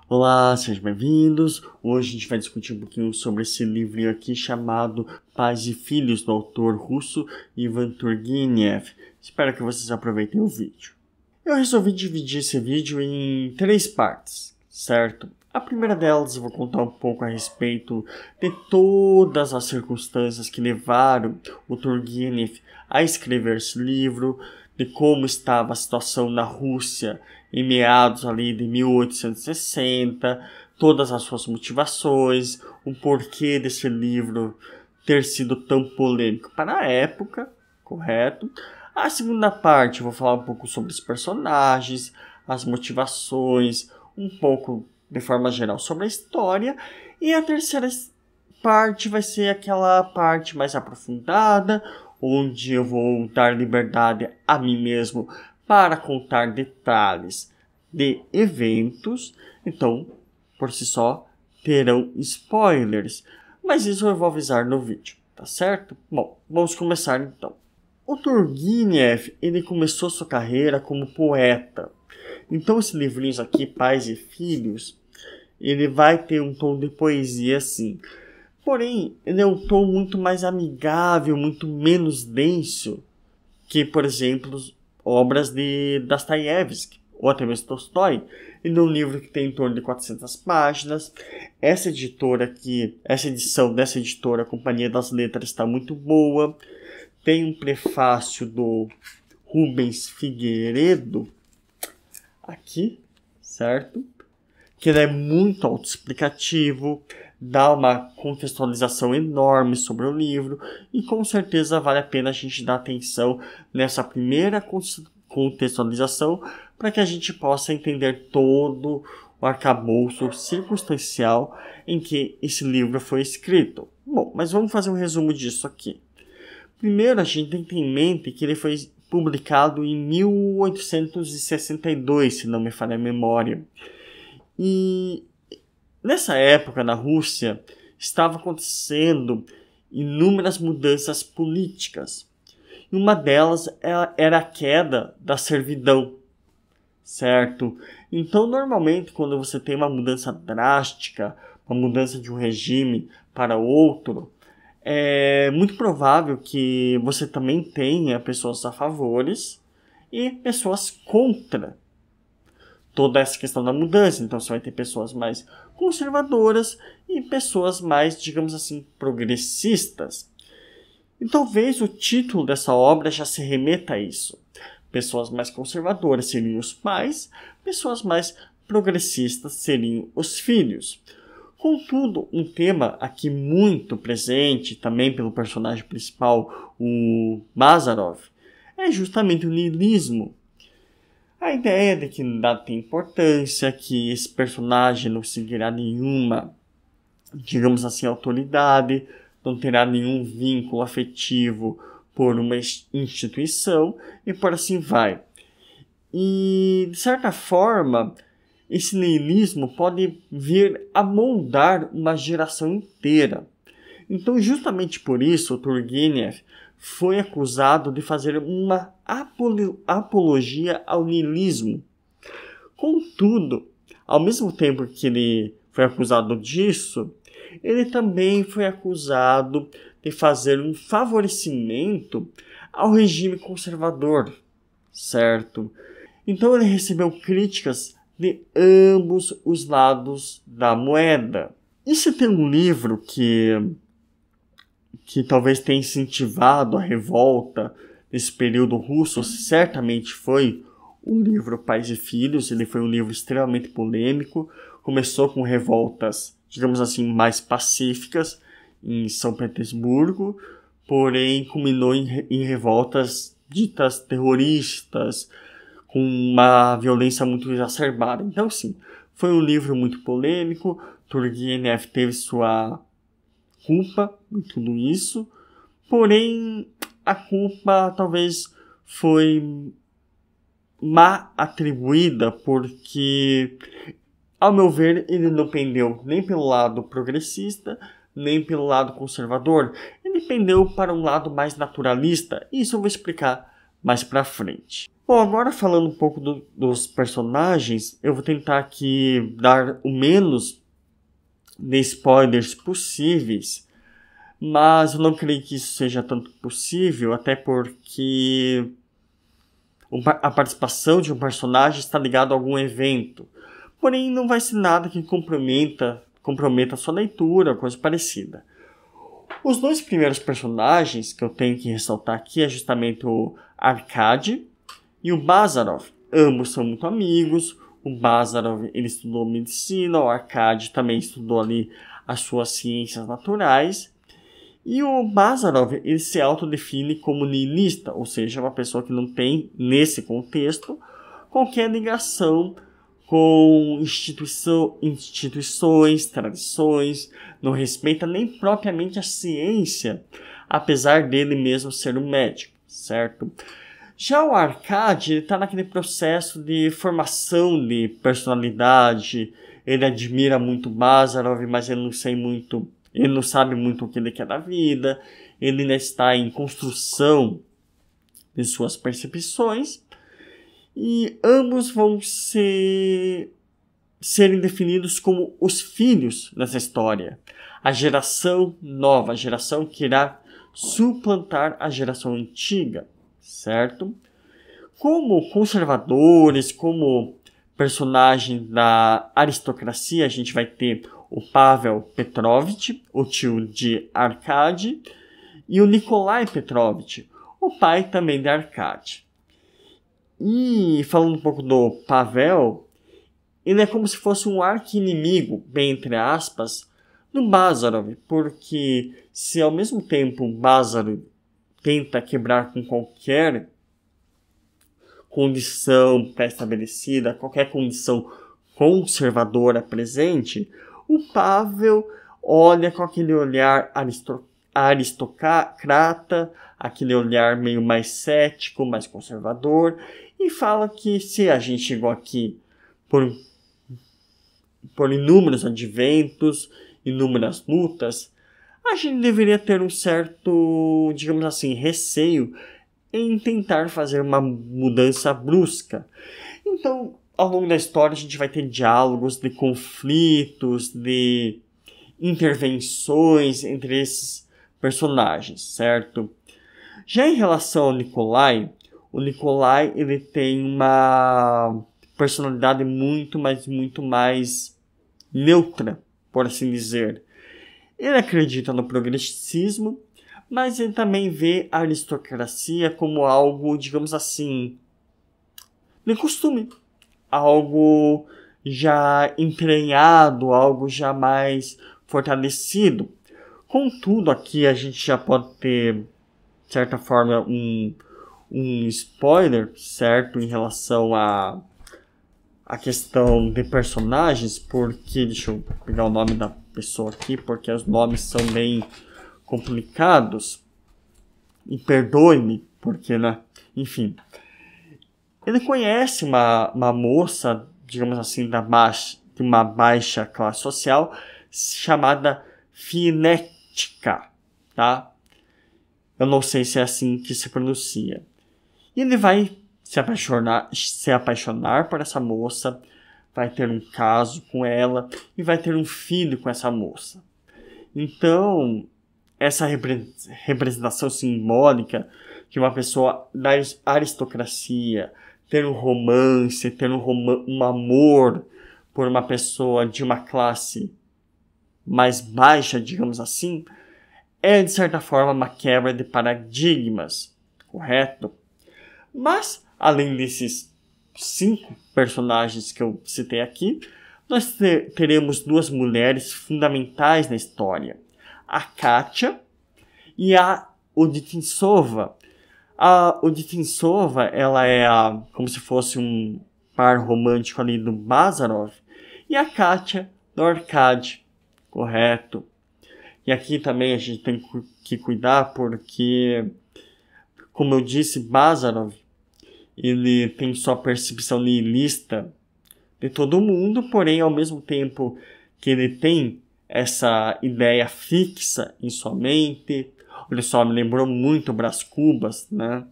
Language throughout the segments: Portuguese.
Olá, sejam bem-vindos. Hoje a gente vai discutir um pouquinho sobre esse livro aqui chamado Pais e Filhos, do autor russo Ivan Turgenev. Espero que vocês aproveitem o vídeo. Eu resolvi dividir esse vídeo em 3 partes, certo? A primeira delas eu vou contar um pouco a respeito de todas as circunstâncias que levaram o Turgenev a escrever esse livro, de como estava a situação na Rússia em meados ali de 1860, todas as suas motivações, o porquê desse livro ter sido tão polêmico para a época, correto? A segunda parte eu vou falar um pouco sobre os personagens, as motivações, um pouco de forma geral sobre a história, e a terceira parte vai ser aquela parte mais aprofundada, onde eu vou dar liberdade a mim mesmo para contar detalhes de eventos. Então, por si só, terão spoilers, mas isso eu vou avisar no vídeo, tá certo? Bom, vamos começar então. O Turgenev, ele começou sua carreira como poeta. Então, esse livrinho aqui, Pais e Filhos, ele vai ter um tom de poesia assim. Porém, ele é um tom muito mais amigável, muito menos denso que, por exemplo, obras de Dostoiévski ou até mesmo Tolstói. Ele é um livro que tem em torno de 400 páginas. Essa edição dessa editora, Companhia das Letras, está muito boa. Tem um prefácio do Rubens Figueiredo aqui, certo? Que ele é muito autoexplicativo, dá uma contextualização enorme sobre o livro e com certeza vale a pena a gente dar atenção nessa primeira contextualização para que a gente possa entender todo o arcabouço circunstancial em que esse livro foi escrito. Bom, mas vamos fazer um resumo disso aqui. Primeiro, a gente tem que ter em mente que ele foi publicado em 1862, se não me falha a memória. E nessa época, na Rússia, estava acontecendo inúmeras mudanças políticas. E uma delas era a queda da servidão, certo? Então, normalmente, quando você tem uma mudança drástica, uma mudança de um regime para outro, é muito provável que você também tenha pessoas a favores e pessoas contra toda essa questão da mudança. Então você vai ter pessoas mais conservadoras e pessoas mais, digamos assim, progressistas. E talvez o título dessa obra já se remeta a isso. Pessoas mais conservadoras seriam os pais, pessoas mais progressistas seriam os filhos. Contudo, um tema aqui muito presente, também pelo personagem principal, o Mazarov, é justamente o niilismo. A ideia de que nada tem importância, que esse personagem não seguirá nenhuma, digamos assim, autoridade, não terá nenhum vínculo afetivo por uma instituição e por assim vai. E, de certa forma, esse niilismo pode vir a moldar uma geração inteira. Então, justamente por isso, o Turgenev foi acusado de fazer uma apologia ao niilismo. Contudo, ao mesmo tempo que ele foi acusado disso, ele também foi acusado de fazer um favorecimento ao regime conservador, certo? Então ele recebeu críticas de ambos os lados da moeda. E se tem um livro que talvez tenha incentivado a revolta nesse período russo, certamente foi o livro Pais e Filhos. Ele foi um livro extremamente polêmico, começou com revoltas, digamos assim, mais pacíficas em São Petersburgo, porém culminou em revoltas ditas terroristas, com uma violência muito exacerbada. Então sim, foi um livro muito polêmico. Turgenev teve sua culpa em tudo isso, porém a culpa talvez foi má atribuída, porque, ao meu ver, ele não pendeu nem pelo lado progressista, nem pelo lado conservador. Ele pendeu para um lado mais naturalista, e isso eu vou explicar mais pra frente. Bom, agora falando um pouco dos personagens, eu vou tentar aqui dar o menos de spoilers possíveis, mas eu não creio que isso seja tanto possível, até porque a participação de um personagem está ligada a algum evento. Porém, não vai ser nada que comprometa a sua leitura, coisa parecida. Os dois primeiros personagens que eu tenho que ressaltar aqui é justamente o Arkady e o Bazarov. Ambos são muito amigos. O Bazarov ele estudou medicina, o Arkady também estudou ali as suas ciências naturais. E o Bazarov ele se autodefine como niilista, ou seja, uma pessoa que não tem, nesse contexto, qualquer ligação com instituições, tradições, não respeita nem propriamente a ciência, apesar dele mesmo ser um médico, certo? Já o Arkady está naquele processo de formação de personalidade, ele admira muito Bazarov, mas ele não sabe muito o que ele quer da vida, ele ainda está em construção de suas percepções, e ambos vão serem definidos como os filhos dessa história. A geração nova, a geração que irá suplantar a geração antiga, certo? Como conservadores, como personagem da aristocracia, a gente vai ter o Pavel Petrovich, o tio de Arkady, e o Nikolai Petrovich, o pai também de Arkady. E falando um pouco do Pavel, ele é como se fosse um arqui-inimigo, bem entre aspas, do Bazarov, porque se ao mesmo tempo o Bazarov tenta quebrar com qualquer condição pré-estabelecida, qualquer condição conservadora presente, o Pavel olha com aquele olhar aristocrata, aquele olhar meio mais cético, mais conservador, e fala que se a gente chegou aqui por inúmeros adventos, inúmeras lutas, a gente deveria ter um certo, digamos assim, receio em tentar fazer uma mudança brusca. Então, ao longo da história, a gente vai ter diálogos de conflitos, de intervenções entre esses personagens, certo? Já em relação ao Nikolai, o Nikolai ele tem uma personalidade muito mais neutra, por assim dizer. Ele acredita no progressismo, mas ele também vê a aristocracia como algo, digamos assim, de costume. Algo já entranhado, algo já mais fortalecido. Contudo, aqui a gente já pode ter, de certa forma, um spoiler, certo, em relação a questão de personagens, porque, deixa eu pegar o nome da pessoa aqui, porque os nomes são bem complicados, e perdoe-me, porque, né, enfim, ele conhece uma moça, digamos assim, de uma baixa classe social, chamada Finetka, tá? Eu não sei se é assim que se pronuncia. E ele vai se apaixonar por essa moça, vai ter um caso com ela e vai ter um filho com essa moça. Então, essa representação simbólica de uma pessoa da aristocracia ter um romance, ter um amor por uma pessoa de uma classe mais baixa, digamos assim, é de certa forma uma quebra de paradigmas, correto? Mas, além desses 5 personagens que eu citei aqui, nós teremos 2 mulheres fundamentais na história. A Katia e a Odintsova. A Odintsova, ela é como se fosse um par romântico ali do Bazarov. E a Katia do Arkady, correto? E aqui também a gente tem que cuidar porque, como eu disse, Bazarov, ele tem sua percepção nihilista de todo mundo, porém, ao mesmo tempo que ele tem essa ideia fixa em sua mente, olha só, me lembrou muito Brás Cubas, né?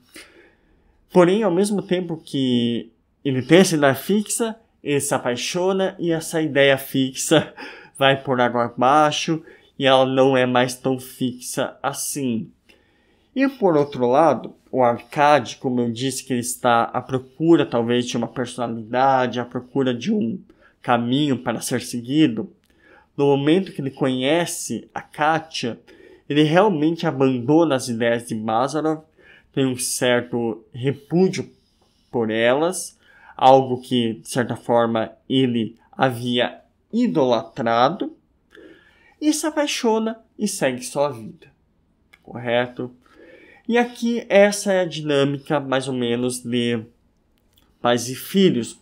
Porém, ao mesmo tempo que ele tem essa ideia fixa, ele se apaixona e essa ideia fixa vai por água abaixo e ela não é mais tão fixa assim. E por outro lado, o Arkady, como eu disse, que ele está à procura talvez de uma personalidade, à procura de um caminho para ser seguido, no momento que ele conhece a Katia, ele realmente abandona as ideias de Bazarov, tem um certo repúdio por elas, algo que, de certa forma, ele havia idolatrado, e se apaixona e segue sua vida. Correto? E aqui essa é a dinâmica, mais ou menos, de pais e filhos.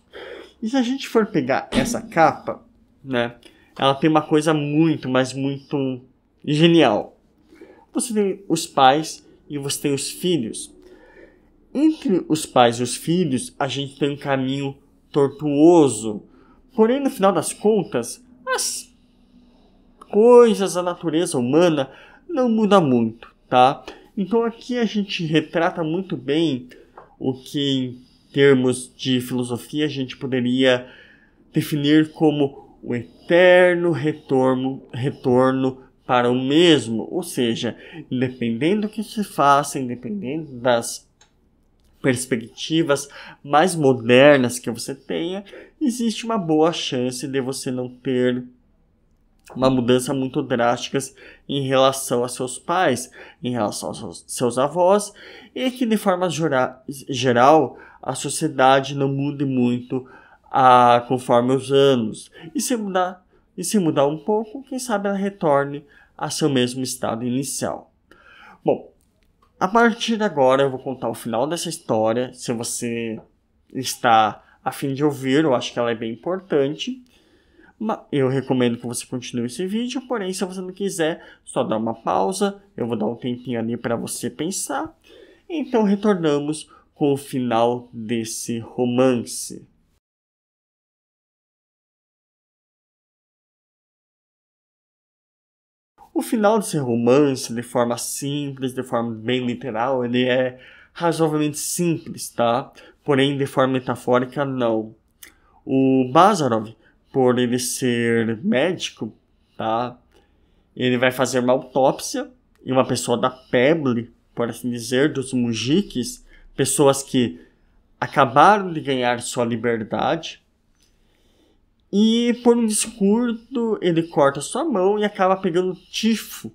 E se a gente for pegar essa capa, né, ela tem uma coisa muito, mas muito genial. Você tem os pais e você tem os filhos. Entre os pais e os filhos, a gente tem um caminho tortuoso. Porém, no final das contas, as coisas, a natureza humana não muda muito, tá? Então aqui a gente retrata muito bem o que, em termos de filosofia, a gente poderia definir como o eterno retorno para o mesmo. Ou seja, independente do que se faça, independente das perspectivas mais modernas que você tenha, existe uma boa chance de você não ter uma mudança muito drástica em relação a seus pais, em relação aos seus avós, e que de forma geral a sociedade não mude muito conforme os anos. E se mudar um pouco, quem sabe ela retorne a seu mesmo estado inicial. Bom, a partir de agora eu vou contar o final dessa história. Se você está a fim de ouvir, eu acho que ela é bem importante. Eu recomendo que você continue esse vídeo, porém, se você não quiser, só dá uma pausa. Eu vou dar um tempinho ali para você pensar. Então, retornamos com o final desse romance. O final desse romance, de forma simples, de forma bem literal, ele é razoavelmente simples, tá? Porém, de forma metafórica, não. O Bazarov, por ele ser médico, tá? Ele vai fazer uma autópsia em uma pessoa da Peble, por assim dizer, dos mujiques, pessoas que acabaram de ganhar sua liberdade. E por um descuido, ele corta sua mão e acaba pegando tifo.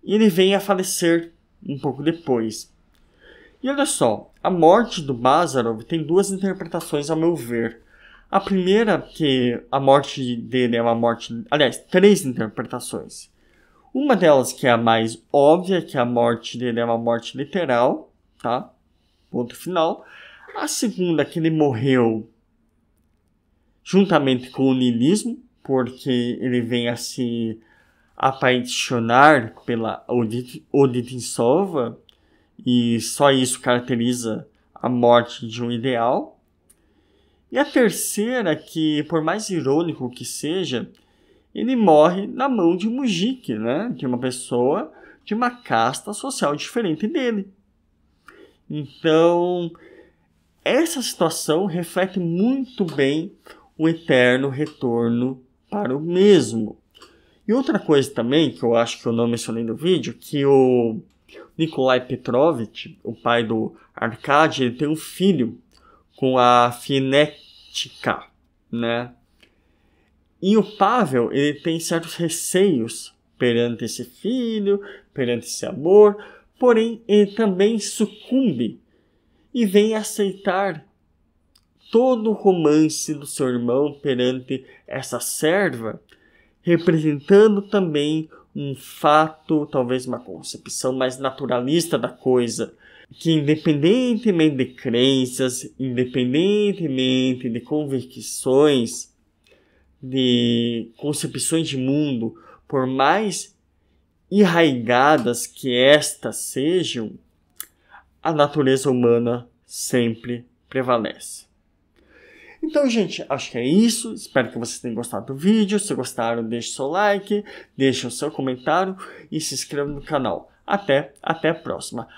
E ele vem a falecer um pouco depois. E olha só, a morte do Bazarov tem duas interpretações ao meu ver. A primeira, que a morte dele é uma morte... Aliás, três interpretações. Uma delas, que é a mais óbvia, que a morte dele é uma morte literal, tá? Ponto final. A segunda, que ele morreu juntamente com o niilismo, porque ele vem a se apaixonar pela Odintsova, e só isso caracteriza a morte de um ideal. E a terceira, que por mais irônico que seja, ele morre na mão de um mujik, né? De uma pessoa de uma casta social diferente dele. Então, essa situação reflete muito bem o eterno retorno para o mesmo. E outra coisa também, que eu acho que eu não mencionei no vídeo, que o Nikolai Petrovich, o pai do Arkady, ele tem um filho com a Finetica, né? E o Pavel, ele tem certos receios perante esse filho, perante esse amor, porém ele também sucumbe e vem aceitar todo o romance do seu irmão perante essa serva, representando também um fato, talvez uma concepção mais naturalista da coisa, que independentemente de crenças, independentemente de convicções, de concepções de mundo, por mais arraigadas que estas sejam, a natureza humana sempre prevalece. Então, gente, acho que é isso. Espero que vocês tenham gostado do vídeo. Se gostaram, deixe seu like, deixe o seu comentário e se inscreva no canal. Até a próxima.